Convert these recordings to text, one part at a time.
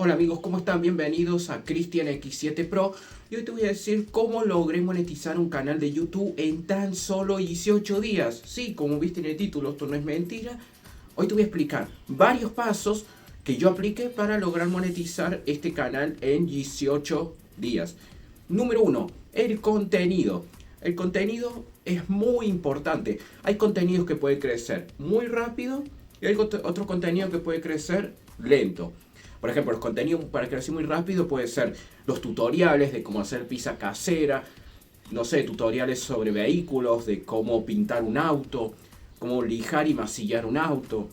Hola amigos, ¿cómo están? Bienvenidos a Cristian X7 Pro y hoy te voy a decir cómo logré monetizar un canal de YouTube en tan solo 18 días. Sí, como viste en el título, esto no es mentira. Hoy te voy a explicar varios pasos que yo apliqué para lograr monetizar este canal en 18 días. Número 1, el contenido. El contenido es muy importante. Hay contenidos que pueden crecer muy rápido y hay otro contenido que puede crecer lento. Por ejemplo, los contenidos para crecer muy rápido pueden ser los tutoriales de cómo hacer pizza casera, no sé, tutoriales sobre vehículos, de cómo pintar un auto, cómo lijar y masillar un auto.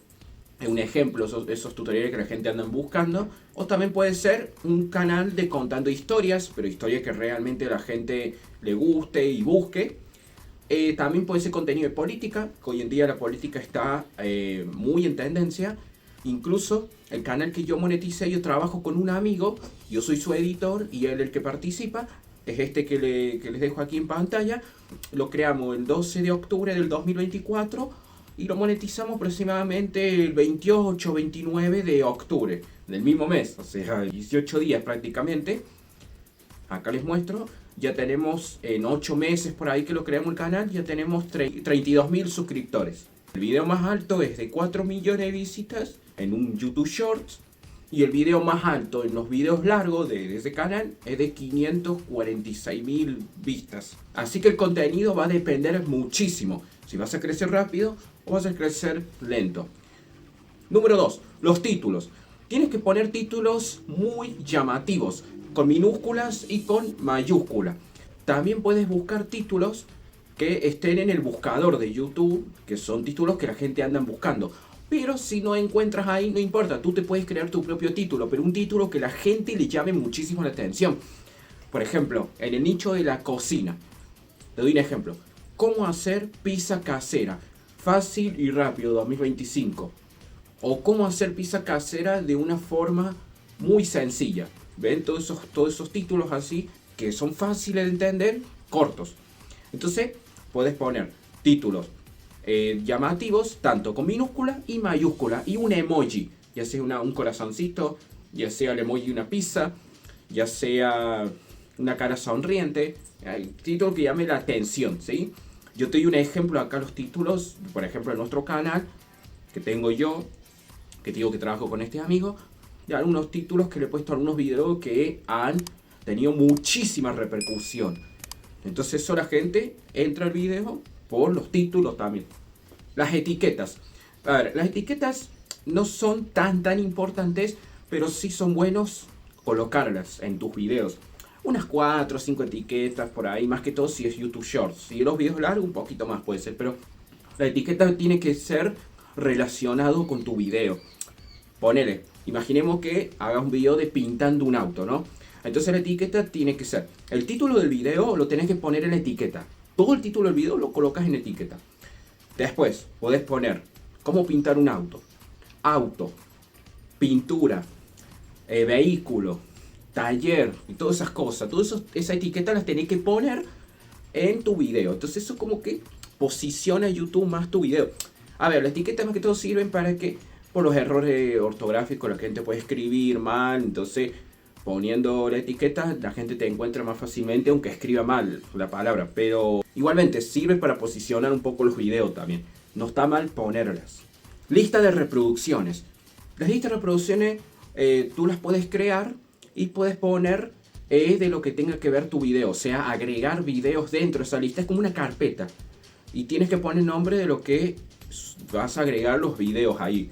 Es un ejemplo, esos tutoriales que la gente anda buscando. O también puede ser un canal de contando historias, pero historias que realmente a la gente le guste y busque. También puede ser contenido de política, que hoy en día la política está muy en tendencia. Incluso el canal que yo moneticé, yo trabajo con un amigo, yo soy su editor y él el que participa, es este que les dejo aquí en pantalla. Lo creamos el 12 de octubre del 2024 y lo monetizamos aproximadamente el 28-29 de octubre del mismo mes, o sea, 18 días prácticamente. Acá les muestro, ya tenemos en 8 meses por ahí que lo creamos el canal, ya tenemos 32.000 suscriptores. El video más alto es de 4 millones de visitas en un YouTube Shorts. Y el video más alto en los videos largos de ese canal es de 546.000 vistas. Así que el contenido va a depender muchísimo si vas a crecer rápido o vas a crecer lento. Número 2, los títulos. Tienes que poner títulos muy llamativos, con minúsculas y con mayúsculas. También puedes buscar títulos que estén en el buscador de YouTube, que son títulos que la gente anda buscando. Pero si no encuentras ahí, no importa, tú te puedes crear tu propio título, pero un título que la gente le llame muchísimo la atención. Por ejemplo, en el nicho de la cocina. Te doy un ejemplo. ¿Cómo hacer pizza casera? Fácil y rápido, 2025. O cómo hacer pizza casera de una forma muy sencilla. ¿Ven? Todos esos títulos así, que son fáciles de entender, cortos. Entonces, puedes poner títulos llamativos, tanto con minúscula y mayúscula, y un emoji, ya sea un corazoncito, ya sea el emoji de una pizza, ya sea una cara sonriente, el título que llame la atención, ¿sí? Yo te doy un ejemplo acá, los títulos, por ejemplo, en nuestro canal, que tengo yo, que digo que trabajo con este amigo, y algunos títulos que le he puesto a algunos videos que han tenido muchísima repercusión. Entonces eso la gente entra al video por los títulos también. Las etiquetas. A ver, las etiquetas no son tan importantes, pero sí son buenos colocarlas en tus videos. Unas 4 o 5 etiquetas por ahí, más que todo si es YouTube Shorts. Si los videos largos, un poquito más puede ser, pero la etiqueta tiene que ser relacionado con tu video. Ponele, imaginemos que hagas un video de pintando un auto, ¿no? Entonces la etiqueta tiene que ser, el título del video lo tenés que poner en la etiqueta. Todo el título del video lo colocas en etiqueta. Después podés poner cómo pintar un auto, pintura, vehículo, taller y todas esas cosas. Esa etiqueta las tenés que poner en tu video. Entonces eso como que posiciona YouTube más tu video. A ver, las etiquetas más que todo sirven para que por los errores ortográficos la gente puede escribir mal. Entonces poniendo la etiqueta la gente te encuentra más fácilmente aunque escriba mal la palabra. Pero igualmente sirve para posicionar un poco los videos también. No está mal ponerlas. Lista de reproducciones. Las listas de reproducciones tú las puedes crear y puedes poner de lo que tenga que ver tu video. O sea, agregar videos dentro de esa lista. Es como una carpeta. Y tienes que poner nombre de lo que vas a agregar los videos ahí.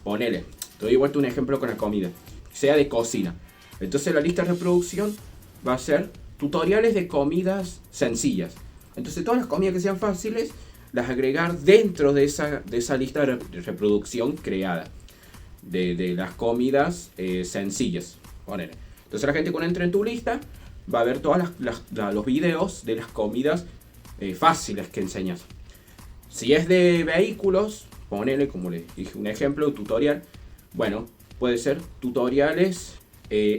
Ponele. Te doy igual un ejemplo con la comida. Sea de cocina. Entonces la lista de reproducción va a ser tutoriales de comidas sencillas. Entonces todas las comidas que sean fáciles, las agregar dentro de esa lista de reproducción creada. De las comidas sencillas. Ponele. Entonces la gente cuando entre en tu lista va a ver todos los videos de las comidas fáciles que enseñas. Si es de vehículos, ponele como les dije un ejemplo, tutorial. Bueno, puede ser tutoriales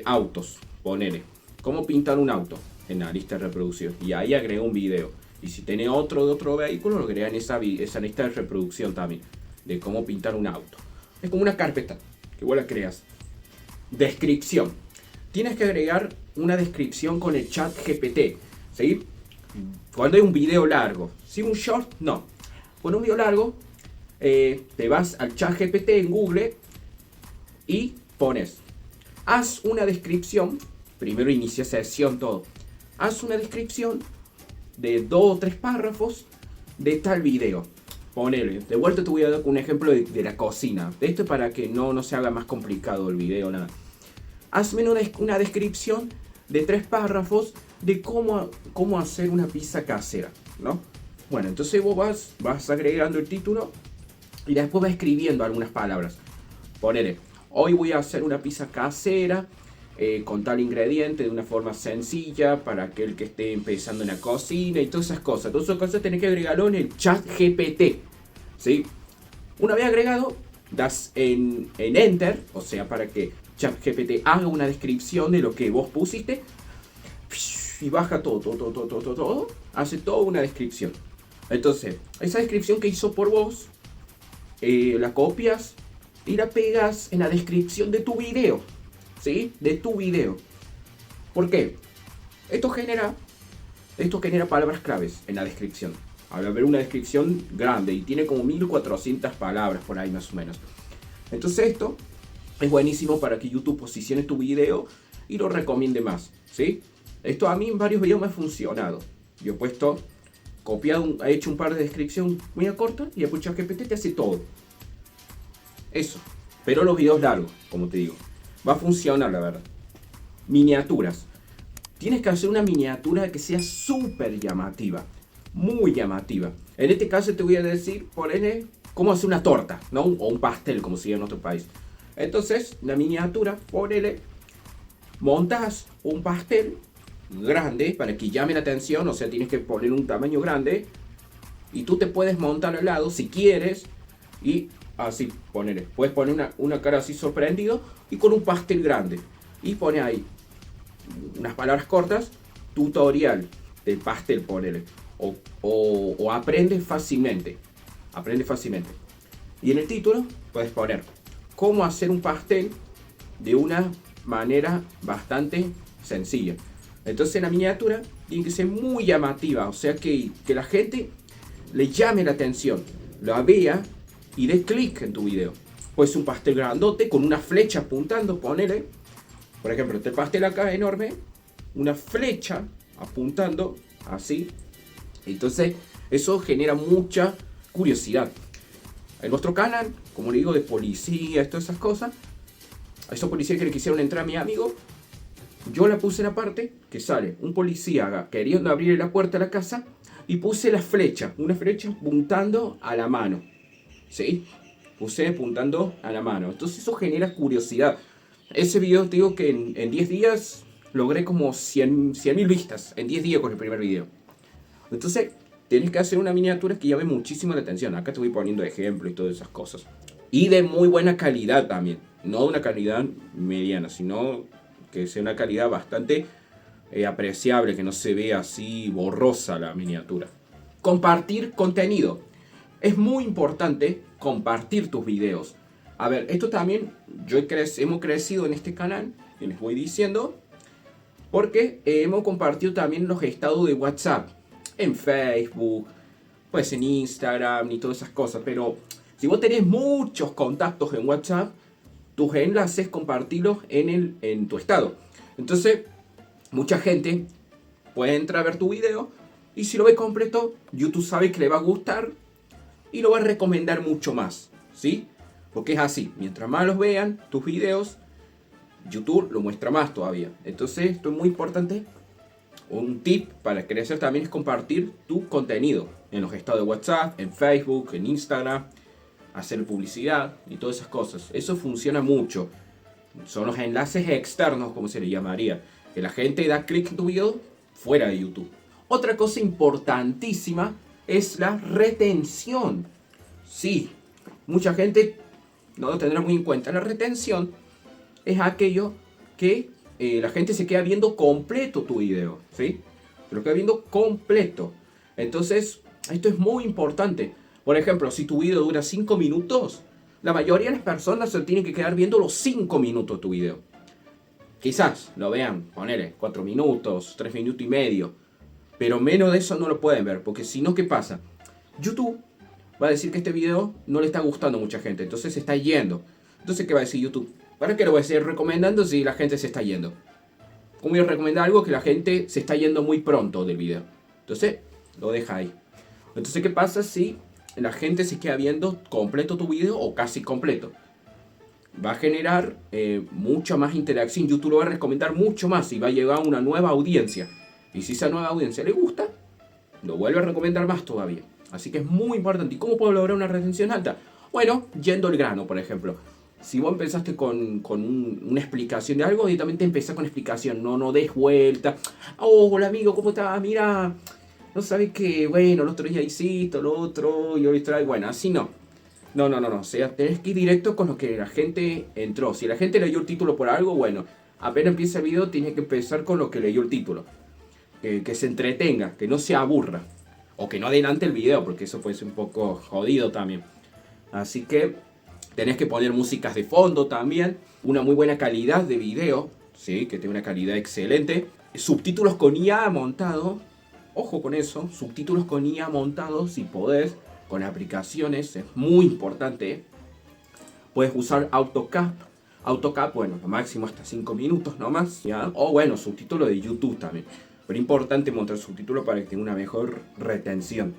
autos, ponele. Cómo pintar un auto en la lista de reproducción. Y ahí agrega un video. Y si tiene otro de otro vehículo, lo agrega en esa lista de reproducción también. De cómo pintar un auto. Es como una carpeta que vos la creas. Descripción. Tienes que agregar una descripción con el chat GPT, ¿sí? Cuando hay un video largo. Si un short, no. Con un video largo, te vas al chat GPT en Google y pones, haz una descripción, primero inicia sesión, todo. Haz una descripción de 2 o 3 párrafos de tal video. Ponele, de vuelta te voy a dar un ejemplo de la cocina. Esto es para que no se haga más complicado el video, nada. Hazme una descripción de 3 párrafos de cómo hacer una pizza casera, ¿no? Bueno, entonces vos vas agregando el título y después vas escribiendo algunas palabras. Ponele, hoy voy a hacer una pizza casera con tal ingrediente de una forma sencilla para aquel que esté empezando en la cocina y todas esas cosas. Todas esas cosas tenés que agregarlo en el chat GPT, ¿sí? Una vez agregado, das en Enter, o sea, para que ChatGPT haga una descripción de lo que vos pusiste y baja todo, hace toda una descripción. Entonces, esa descripción que hizo por vos, la copias y la pegas en la descripción de tu video, ¿sí? De tu video. ¿Por qué? Esto genera palabras claves en la descripción. Al haber una descripción grande y tiene como 1400 palabras por ahí más o menos. Entonces esto es buenísimo para que YouTube posicione tu video y lo recomiende más, ¿sí? Esto a mí en varios videos me ha funcionado. Yo he puesto, he hecho un par de descripciones muy cortas y después ChatGPT te hace todo. Eso. Pero los videos largos, como te digo, va a funcionar, la verdad. Miniaturas. Tienes que hacer una miniatura que sea súper llamativa. Muy llamativa. En este caso te voy a decir, ponele, cómo hacer una torta, ¿no? O un pastel, como se llama en otro país. Entonces, la miniatura, ponele, montas un pastel grande para que llame la atención, o sea, tienes que poner un tamaño grande y tú te puedes montar al lado si quieres y así ponerle. Puedes poner una cara así sorprendido y con un pastel grande y pone ahí unas palabras cortas, tutorial del pastel, ponele, o aprende fácilmente, y en el título puedes poner cómo hacer un pastel de una manera bastante sencilla. Entonces la miniatura tiene que ser muy llamativa, o sea que la gente le llame la atención, la vea y dé clic en tu video. Pues un pastel grandote con una flecha apuntando, ponele, por ejemplo, este pastel acá enorme, una flecha apuntando así. Entonces eso genera mucha curiosidad. En nuestro canal, como le digo, de policía, todas esas cosas, a esos policías que le quisieron entrar a mi amigo, yo la puse en la parte que sale un policía queriendo abrir la puerta de la casa y puse la flecha, una flecha apuntando a la mano, ¿sí? Puse apuntando a la mano. Entonces eso genera curiosidad. Ese video te digo que en 10 días logré como 100.000 vistas, en 10 días con el primer video. Entonces tienes que hacer una miniatura que llame muchísimo la atención. Acá te voy poniendo ejemplos y todas esas cosas. Y de muy buena calidad también. No de una calidad mediana, sino que sea una calidad bastante apreciable, que no se vea así borrosa la miniatura. Compartir contenido. Es muy importante compartir tus videos. A ver, esto también hemos crecido en este canal, que les voy diciendo, porque hemos compartido también los estados de WhatsApp en Facebook, pues en Instagram y todas esas cosas. Pero si vos tenés muchos contactos en WhatsApp, tus enlaces compartirlos en tu estado. Entonces, mucha gente puede entrar a ver tu video y si lo ve completo, YouTube sabe que le va a gustar y lo va a recomendar mucho más, ¿sí? Porque es así, mientras más los vean tus videos, YouTube lo muestra más todavía. Entonces, esto es muy importante. Un tip para crecer también es compartir tu contenido en los estados de WhatsApp, en Facebook, en Instagram, hacer publicidad y todas esas cosas. Eso funciona mucho. Son los enlaces externos, como se le llamaría, que la gente da clic en tu video fuera de YouTube. Otra cosa importantísima es la retención. Sí, mucha gente no lo tendrá muy en cuenta. La retención es aquello que la gente se queda viendo completo tu video, ¿sí? Se lo queda viendo completo. Entonces, esto es muy importante. Por ejemplo, si tu video dura 5 minutos, la mayoría de las personas se tienen que quedar viendo los 5 minutos de tu video. Quizás lo vean, ponele 4 minutos, 3 minutos y medio. Pero menos de eso no lo pueden ver. Porque si no, ¿qué pasa? YouTube va a decir que este video no le está gustando a mucha gente. Entonces se está yendo. Entonces, ¿qué va a decir YouTube? ¿Para qué lo voy a seguir recomendando si la gente se está yendo? ¿Cómo voy a recomendar algo que la gente se está yendo muy pronto del video? Entonces, lo deja ahí. Entonces, ¿qué pasa si la gente se queda viendo completo tu video o casi completo? Va a generar mucha más interacción. YouTube lo va a recomendar mucho más y va a llegar a una nueva audiencia. Y si esa nueva audiencia le gusta, lo vuelve a recomendar más todavía. Así que es muy importante. ¿Y cómo puedo lograr una retención alta? Bueno, yendo al grano, por ejemplo. Si vos empezaste con una explicación de algo, directamente empezás con explicación. No des vuelta. Oh, hola amigo, ¿cómo estás? Mira, no sabes que, bueno, el otro día hiciste, lo otro, y hoy trae. Bueno, así no. No. O sea, tenés que ir directo con lo que la gente entró. Si la gente leyó el título por algo, bueno, apenas empieza el video, tienes que empezar con lo que leyó el título. Que se entretenga, que no se aburra. O que no adelante el video, porque eso puede ser un poco jodido también. Así que tenés que poner músicas de fondo también. Una muy buena calidad de video, ¿sí? Que tenga una calidad excelente. Subtítulos con IA montado. Ojo con eso. Subtítulos con IA montados, si podés. Con aplicaciones, es muy importante. Puedes usar AutoCap. AutoCap, bueno, lo máximo hasta 5 minutos nomás, ¿ya? O bueno, subtítulos de YouTube también. Pero importante montar subtítulos para que tenga una mejor retención,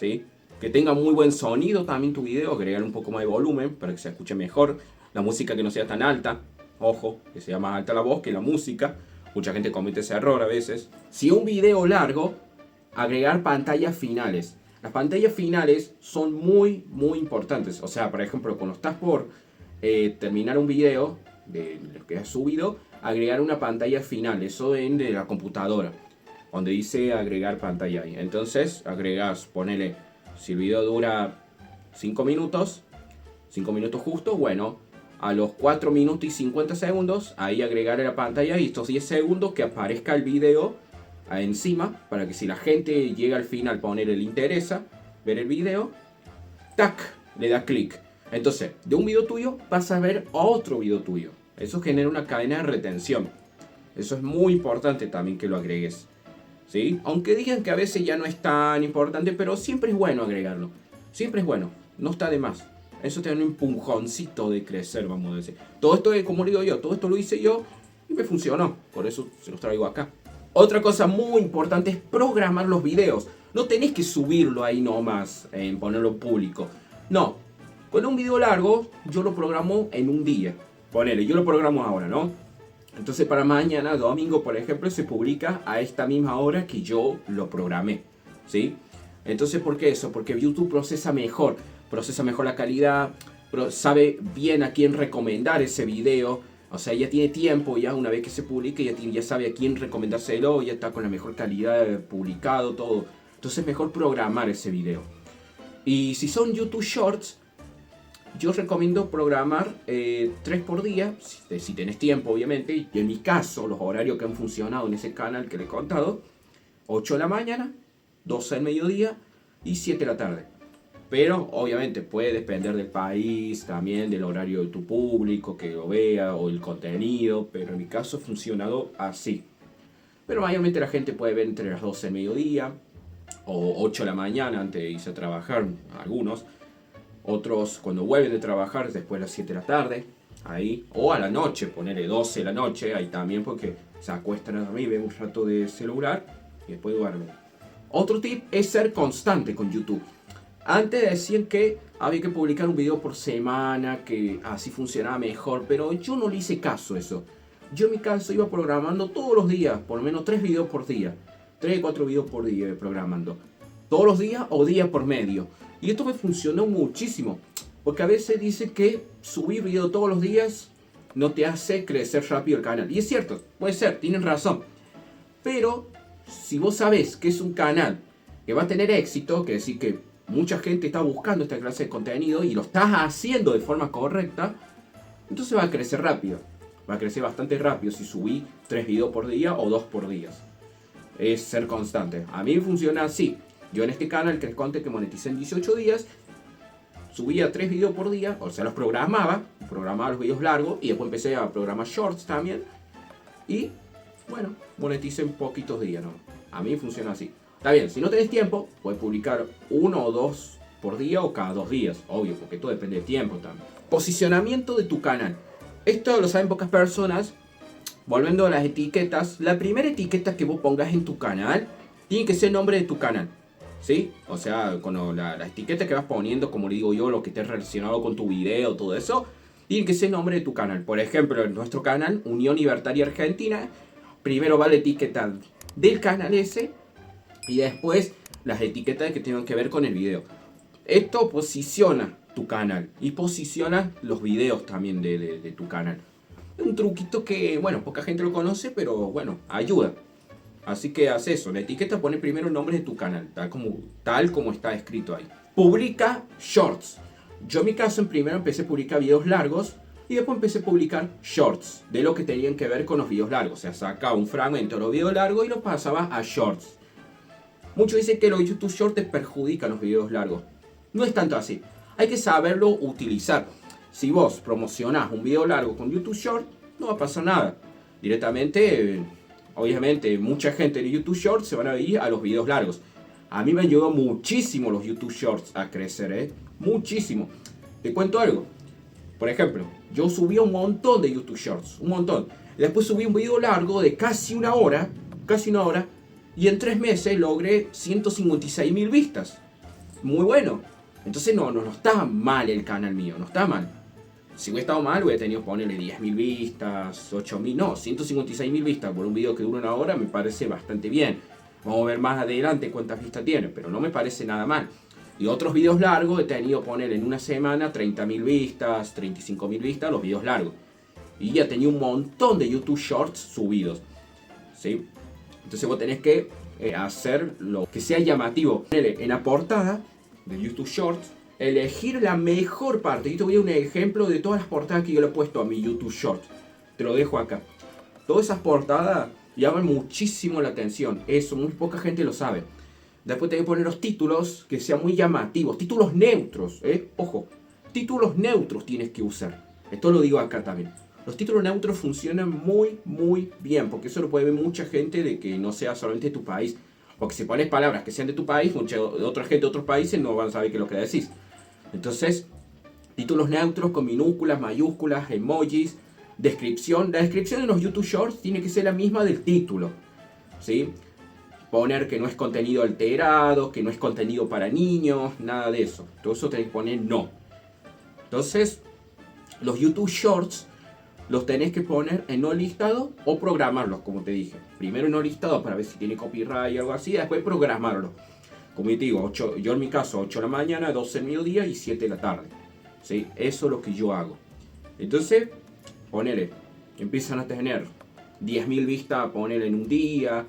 ¿sí? Que tenga muy buen sonido también tu video, agregar un poco más de volumen para que se escuche mejor. La música que no sea tan alta, ojo, que sea más alta la voz que la música. Mucha gente comete ese error a veces. Si un video largo, agregar pantallas finales. Las pantallas finales son muy importantes. O sea, por ejemplo, cuando estás por terminar un video de lo que has subido, agregar una pantalla final. Eso de la computadora, donde dice agregar pantalla ahí. Entonces, agregas, ponele, si el video dura 5 minutos, 5 minutos justo, bueno, a los 4 minutos y 50 segundos, ahí agregar la pantalla y estos 10 segundos que aparezca el video encima, para que si la gente llega al final, poner le interesa ver el video, tac, le da clic. Entonces, de un video tuyo vas a ver otro video tuyo. Eso genera una cadena de retención. Eso es muy importante también que lo agregues, ¿sí? Aunque digan que a veces ya no es tan importante, pero siempre es bueno agregarlo. Siempre es bueno, no está de más. Eso te da un empujoncito de crecer, vamos a decir. Todo esto, como digo yo, todo esto lo hice yo y me funcionó. Por eso se los traigo acá. Otra cosa muy importante es programar los videos. No tenés que subirlo ahí nomás, ponerlo público. No, con un video largo yo lo programo en un día. Ponele, yo lo programo ahora, ¿no? Entonces para mañana, domingo, por ejemplo, se publica a esta misma hora que yo lo programé, ¿sí? Entonces, ¿por qué eso? Porque YouTube procesa mejor la calidad, sabe bien a quién recomendar ese video. O sea, ya tiene tiempo, ya una vez que se publique, ya sabe a quién recomendárselo, ya está con la mejor calidad publicado, todo. Entonces es mejor programar ese video. Y si son YouTube Shorts, yo recomiendo programar 3 por día, si tenés tiempo obviamente. Y en mi caso, los horarios que han funcionado en ese canal que les he contado, 8 de la mañana, 12 del mediodía y 7 de la tarde. Pero obviamente puede depender del país, también del horario de tu público que lo vea o el contenido, pero en mi caso ha funcionado así. Pero mayormente la gente puede ver entre las 12 del mediodía o 8 de la mañana antes de irse a trabajar, algunos. Otros cuando vuelven de trabajar después de las 7 de la tarde, ahí. O a la noche, ponerle 12 de la noche, ahí también porque se acuestan a dormir, ven un rato de celular y después duermen. Otro tip es ser constante con YouTube. Antes decían que había que publicar un video por semana, que así funcionaba mejor, pero yo no le hice caso a eso. Yo en mi caso iba programando todos los días, por lo menos 3 videos por día. 3, 4 videos por día programando. Todos los días o día por medio. Y esto me funcionó muchísimo. Porque a veces dicen que subir video todos los días no te hace crecer rápido el canal. Y es cierto, puede ser, tienen razón. Pero si vos sabés que es un canal que va a tener éxito, que decir que mucha gente está buscando esta clase de contenido y lo estás haciendo de forma correcta, entonces va a crecer rápido. Va a crecer bastante rápido si subí 3 videos por día o 2 por día. Es ser constante. A mí funciona así. Yo en este canal que les conté que moneticé en 18 días, subía 3 videos por día, o sea, los programaba los videos largos y después empecé a programar shorts también. y, bueno, monetiza en poquitos días, ¿no? A mí funciona así. Está bien, si no tenés tiempo, puedes publicar 1 o 2 por día o cada 2 días, obvio, porque todo depende del tiempo también. Posicionamiento de tu canal. Esto lo saben pocas personas. Volviendo a las etiquetas, la primera etiqueta que vos pongas en tu canal tiene que ser el nombre de tu canal, ¿sí? O sea, con la etiqueta que vas poniendo, como le digo yo, lo que esté relacionado con tu video, todo eso, tiene que ser el nombre de tu canal. Por ejemplo, en nuestro canal, Unión Libertaria Argentina, primero va la etiqueta del canal ese y después las etiquetas que tengan que ver con el video. Esto posiciona tu canal y posiciona los videos también de tu canal. Un truquito que, bueno, poca gente lo conoce, pero bueno, ayuda. Así que haz eso, la etiqueta pone primero el nombre de tu canal, tal como está escrito ahí. Publica shorts. Yo en mi caso primero empecé a publicar videos largos y después empecé a publicar shorts de lo que tenían que ver con los videos largos. O sea, sacaba un fragmento de los videos largos y lo pasaba a shorts. Muchos dicen que los YouTube Shorts te perjudican los videos largos. No es tanto así. Hay que saberlo utilizar. Si vos promocionás un video largo con YouTube Short, no va a pasar nada. Directamente, obviamente, mucha gente de YouTube Short se van a ir a los videos largos. A mí me ayudó muchísimo los YouTube Shorts a crecer, Muchísimo. Te cuento algo. Por ejemplo, yo subí un montón de YouTube Shorts, un montón. Después subí un video largo de casi una hora, y en 3 meses logré 156.000 vistas. Muy bueno. Entonces no está mal el canal mío, no está mal. Si hubiera estado mal, hubiera tenido que ponerle 10.000 vistas, 8.000, no, 156.000 vistas por un video que dura una hora me parece bastante bien. Vamos a ver más adelante cuántas vistas tiene, pero no me parece nada mal. Y otros videos largos he tenido que poner en una semana 30.000 vistas, 35.000 vistas, los videos largos. Y ya tenía un montón de YouTube Shorts subidos, ¿sí? Entonces vos tenés que hacer lo que sea llamativo. En la portada de YouTube Shorts, elegir la mejor parte. Yo te voy a dar un ejemplo de todas las portadas que yo le he puesto a mi YouTube Short. Te lo dejo acá. Todas esas portadas llaman muchísimo la atención. Eso, muy poca gente lo sabe. Después tengo que poner los títulos que sean muy llamativos. Títulos neutros, Ojo, títulos neutros tienes que usar. Esto lo digo acá también. Los títulos neutros funcionan muy, muy bien. Porque eso lo puede ver mucha gente de que no sea solamente de tu país. Porque si pones palabras que sean de tu país, mucha otra gente de otros países no van a saber qué es lo que decís. Entonces, títulos neutros con minúsculas, mayúsculas, emojis, descripción. La descripción de los YouTube Shorts tiene que ser la misma del título, ¿sí? Poner que no es contenido alterado, que no es contenido para niños, nada de eso. Todo eso tenés que poner no. Entonces, los YouTube Shorts los tenés que poner en no listado o programarlos, como te dije. Primero en no listado para ver si tiene copyright y algo así, después programarlo. Como te digo, yo en mi caso, 8 de la mañana, 12 del mediodía y 7 de la tarde. ¿Sí? Eso es lo que yo hago. Entonces, ponele, empiezan a tener 10.000 vistas, ponele en un día,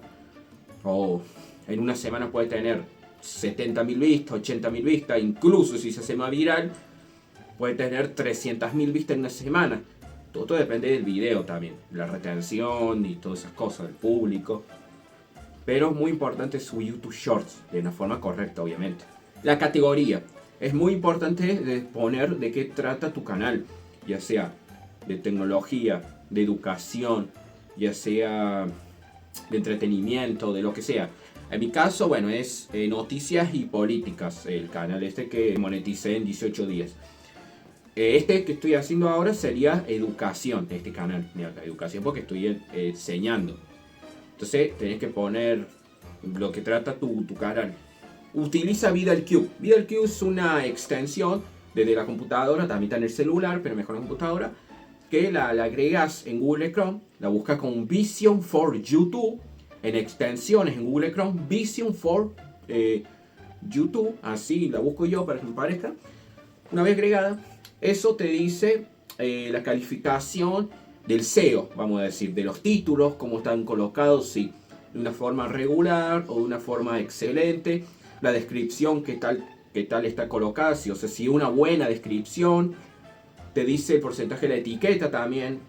o en una semana puede tener 70.000 vistas, 80.000 vistas, incluso si se hace más viral, puede tener 300.000 vistas en una semana. Todo depende del video también, la retención y todas esas cosas, del público. Pero es muy importante su YouTube Shorts, de una forma correcta, obviamente. La categoría. Es muy importante poner de qué trata tu canal, ya sea de tecnología, de educación, ya sea de entretenimiento, de lo que sea. En mi caso, bueno, es noticias y políticas, el canal que moneticé en 18 días. Este que estoy haciendo ahora sería educación, este canal. Mira, educación porque estoy enseñando. Entonces tenés que poner lo que trata tu canal. Utiliza VidalCube. VidalCube es una extensión desde la computadora, también está en el celular, pero mejor en la computadora, que la agregas en Google Chrome, la buscas con Vision for YouTube, en extensiones en Google Chrome, Vision for YouTube, así la busco yo para que me parezca. Una vez agregada, eso te dice la calificación del SEO, vamos a decir, de los títulos, cómo están colocados, si de una forma regular o de una forma excelente, la descripción, qué tal está colocada, si una buena descripción, te dice el porcentaje de la etiqueta también,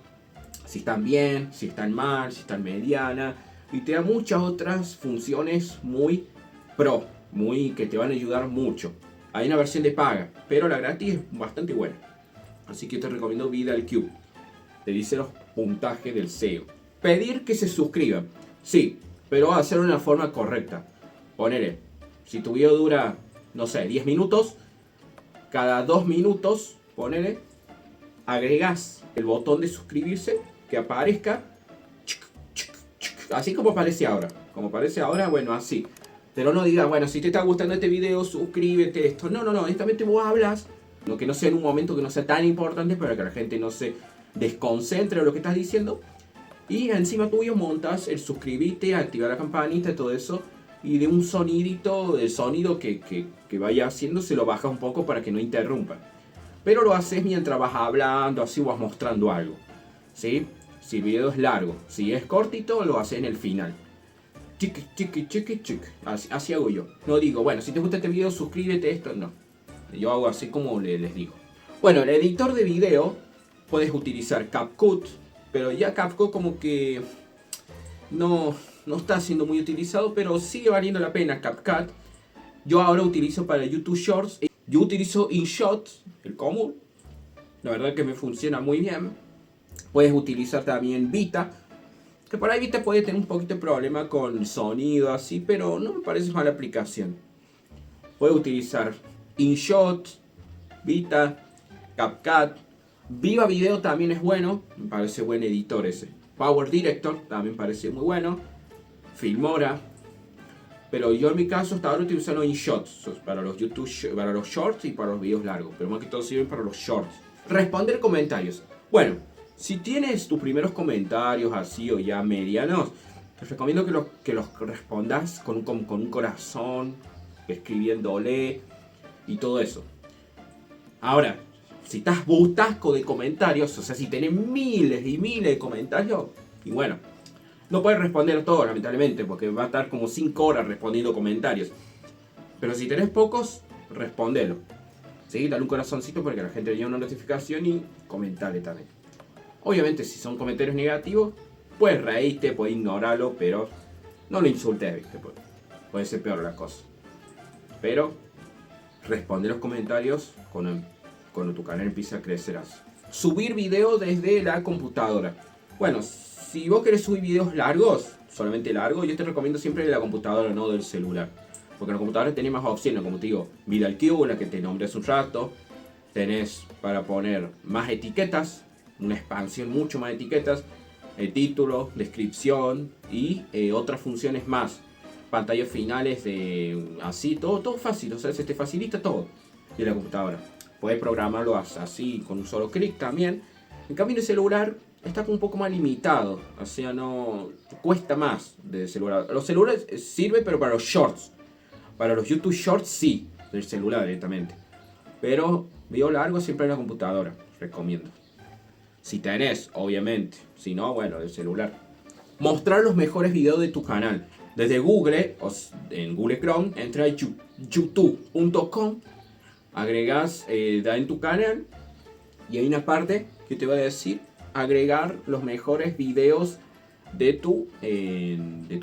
si están bien, si están mal, si están mediana, y te da muchas otras funciones muy pro, que te van a ayudar mucho. Hay una versión de paga, pero la gratis es bastante buena. Así que te recomiendo VidalCube. Te dice los puntajes del SEO. Pedir que se suscriban. Sí, pero hacerlo de una forma correcta. Ponele, si tu video dura, no sé, 10 minutos, cada 2 minutos, ponele, agregás el botón de suscribirse que aparezca, así como aparece ahora. Como aparece ahora, bueno, así. Pero no digas, bueno, si te está gustando este video, suscríbete, esto. No, honestamente vos hablas, lo que no sea en un momento que no sea tan importante para que la gente no se desconcentre en lo que estás diciendo. Y encima tuyo montas el suscribirte, activar la campanita, todo eso. Y de un sonidito, del sonido que vaya haciendo, se lo baja un poco para que no interrumpa. Pero lo haces mientras vas hablando, así vas mostrando algo. ¿Sí? Si el video es largo. Si es cortito, lo haces en el final. Chiqui. Así hago yo. No digo, bueno, si te gusta este video, suscríbete, esto. No. Yo hago así como les digo. Bueno, el editor de video, puedes utilizar CapCut. Pero ya CapCut como que no está siendo muy utilizado, pero sigue valiendo la pena CapCut. Yo ahora utilizo para YouTube Shorts. Yo utilizo InShot, el común. La verdad que me funciona muy bien. Puedes utilizar también Vita. Que por ahí Vita puede tener un poquito de problema con sonido así, pero no me parece mala aplicación. Puedes utilizar InShot, Vita, CapCut. Viva Video también es bueno, me parece buen editor ese. Power Director también parece muy bueno. Filmora. Pero yo en mi caso hasta ahora estoy usando InShot para los YouTube, para los shorts y para los videos largos. Pero más que todo sirven para los shorts. Responder comentarios. Bueno, si tienes tus primeros comentarios así o ya medianos, te recomiendo que los respondas con un corazón, escribiéndole y todo eso. Ahora, si estás bustasco de comentarios, o sea, si tenés miles y miles de comentarios, y bueno, no puedes responder todo, lamentablemente, porque va a estar como 5 horas respondiendo comentarios. Pero si tenés pocos, respondelo. ¿Sí? Dale un corazoncito para que la gente le llegue una notificación y comentale también. Obviamente, si son comentarios negativos, puedes reírte, puedes ignorarlo, pero no lo insultes, ¿viste? Puede ser peor la cosa. Pero responde los comentarios cuando tu canal empieza a crecer así. Subir video desde la computadora. Bueno, si vos querés subir videos largos, solamente largos, yo te recomiendo siempre de la computadora, no del celular. Porque en la computadora tenés más opciones, como te digo, VidalCube, la que te nombré hace un rato. Tenés para poner más etiquetas, una expansión mucho más de etiquetas, el título, descripción y otras funciones más. Pantallas finales de así, todo fácil, o sea, se te facilita todo de la computadora. Puedes programarlo así con un solo clic también. En cambio en el celular está un poco más limitado, o sea, no cuesta más de celular. Los celulares sirven pero para los shorts. Para los YouTube Shorts sí, del celular directamente. Pero video largo siempre en la computadora, recomiendo. Si tenés, obviamente. Si no, bueno, del celular. Mostrar los mejores videos de tu canal. Desde Google, o en Google Chrome, entra a youtube.com, agregas, da en tu canal y hay una parte que te va a decir agregar los mejores videos de tu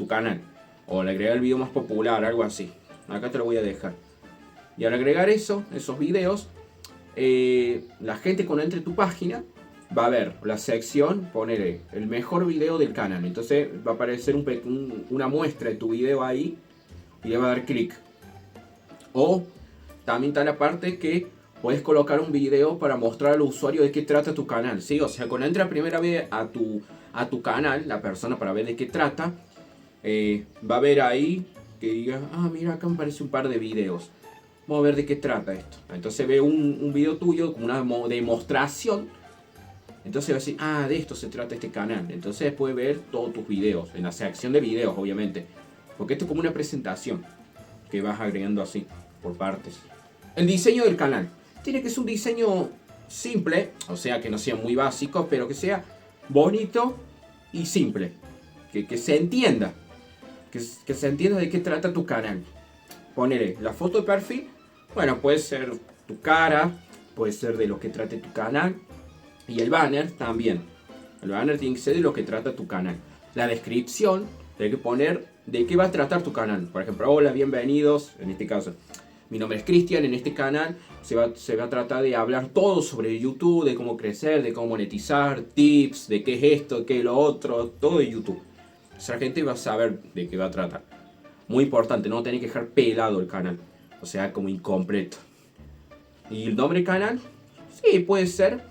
canal. O le agregar el video más popular, algo así. Acá te lo voy a dejar. Y al agregar esos videos, la gente cuando entre a tu página va a ver la sección, ponerle el mejor video del canal. Entonces va a aparecer una muestra de tu video ahí y le va a dar clic. O también está la parte que puedes colocar un video para mostrar al usuario de qué trata tu canal, ¿sí? O sea, cuando entra la primera vez a tu canal, la persona para ver de qué trata, va a ver ahí que diga, mira, acá me aparece un par de videos. Vamos a ver de qué trata esto. Entonces ve un video tuyo como una demostración. Entonces va a decir, de esto se trata este canal. Entonces puede ver todos tus videos, en la sección de videos, obviamente. Porque esto es como una presentación que vas agregando así, por partes. El diseño del canal. Tiene que ser un diseño simple, o sea, que no sea muy básico, pero que sea bonito y simple. Que se entienda. Que se entienda de qué trata tu canal. Ponele la foto de perfil. Bueno, puede ser tu cara, puede ser de lo que trate tu canal. Y el banner también. El banner tiene que ser de lo que trata tu canal. La descripción, hay que poner de qué va a tratar tu canal. Por ejemplo, hola, bienvenidos, en este caso. Mi nombre es Cristian, en este canal se va a tratar de hablar todo sobre YouTube, de cómo crecer, de cómo monetizar, tips, de qué es esto, qué es lo otro, todo de YouTube. O sea, la gente va a saber de qué va a tratar. Muy importante, no tenés que dejar pelado el canal, o sea, como incompleto. ¿Y el nombre del canal? Sí, puede ser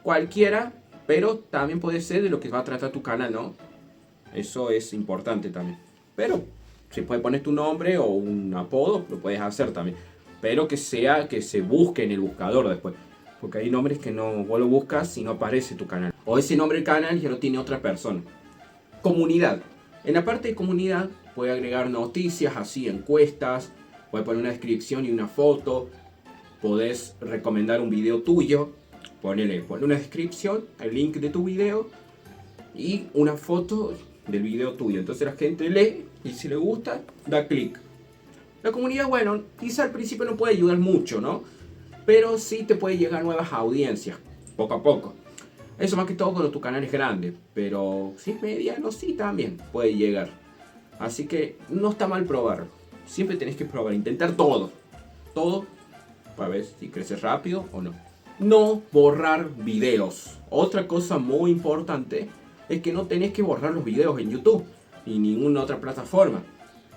cualquiera, pero también puede ser de lo que va a tratar tu canal, ¿no? Eso es importante también. Pero se puede poner tu nombre o un apodo, lo puedes hacer también. Pero que sea que se busque en el buscador después. Porque hay nombres que no, vos lo buscas y no aparece tu canal. O ese nombre del canal ya lo tiene otra persona. Comunidad. En la parte de comunidad puede agregar noticias, así encuestas. Puede poner una descripción y una foto. Podés recomendar un video tuyo. Ponle una descripción, el link de tu video y una foto del video tuyo. Entonces la gente lee y si le gusta, da clic. La comunidad, bueno, quizá al principio no puede ayudar mucho, ¿no? Pero sí te puede llegar nuevas audiencias, poco a poco. Eso más que todo cuando tu canal es grande, pero si es mediano, sí también puede llegar. Así que no está mal probarlo. Siempre tenés que probar, intentar todo. Todo para ver si creces rápido o no. No borrar videos. Otra cosa muy importante es que no tenés que borrar los videos en YouTube ni ninguna otra plataforma.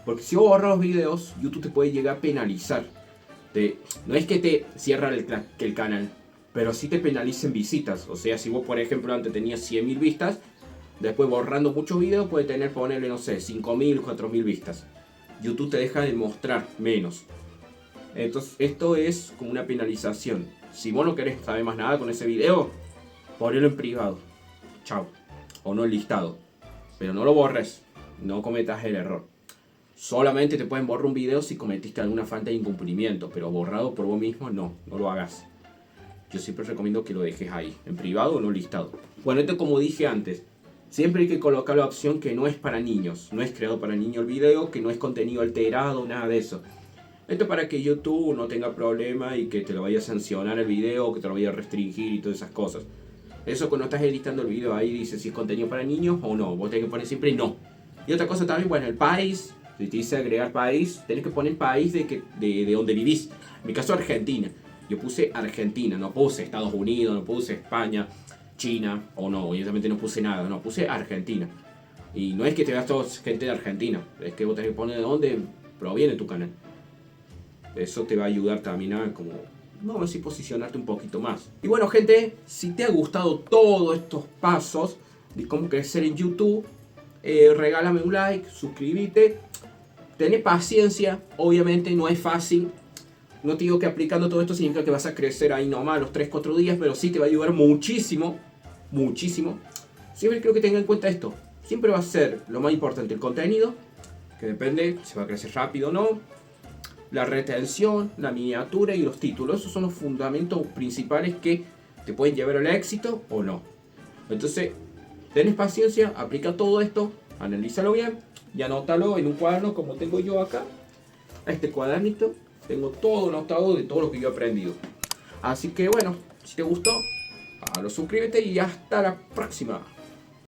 Porque si vos borras los videos, YouTube te puede llegar a penalizar. No es que te cierra el canal, pero sí te penalicen visitas. O sea, si vos por ejemplo antes tenías 100.000 vistas, después borrando muchos videos puede tener, ponerle, no sé, 5.000, 4.000 vistas. YouTube te deja de mostrar menos. Entonces esto es como una penalización. Si vos no querés saber más nada con ese video, ponelo en privado. Chao. O no en listado. Pero no lo borres. No cometas el error. Solamente te pueden borrar un video si cometiste alguna falta de incumplimiento. Pero borrado por vos mismo, no lo hagas. Yo siempre recomiendo que lo dejes ahí. En privado o no listado. Bueno, esto como dije antes. Siempre hay que colocar la opción que no es para niños. No es creado para niños el video. Que no es contenido alterado, nada de eso. Esto para que YouTube no tenga problema y que te lo vaya a sancionar el video, que te lo vaya a restringir y todas esas cosas. Eso cuando estás editando el video ahí dice si es contenido para niños o no. Vos tenés que poner siempre no. Y otra cosa también, bueno, el país. Si te dice agregar país, tenés que poner país de donde vivís. En mi caso Argentina. Yo puse Argentina, no puse Estados Unidos, no puse España, China o no. Obviamente no puse nada, no, puse Argentina. Y no es que te veas toda gente de Argentina. Es que vos tenés que poner de dónde proviene tu canal. Eso te va a ayudar también a como, vamos a decir, posicionarte un poquito más. Y bueno, gente, si te ha gustado todos estos pasos de cómo crecer en YouTube, regálame un like, suscríbete, tené paciencia, obviamente no es fácil. No te digo que aplicando todo esto significa que vas a crecer ahí nomás los 3-4 días, pero sí te va a ayudar muchísimo, muchísimo. Siempre creo que tenga en cuenta esto. Siempre va a ser lo más importante el contenido, que depende si va a crecer rápido o no. La retención, la miniatura y los títulos. Esos son los fundamentos principales que te pueden llevar al éxito o no. Entonces, tenés paciencia, aplica todo esto, analízalo bien y anótalo en un cuaderno como tengo yo acá. Este cuadernito, tengo todo anotado de todo lo que yo he aprendido. Así que bueno, si te gustó, suscríbete y hasta la próxima.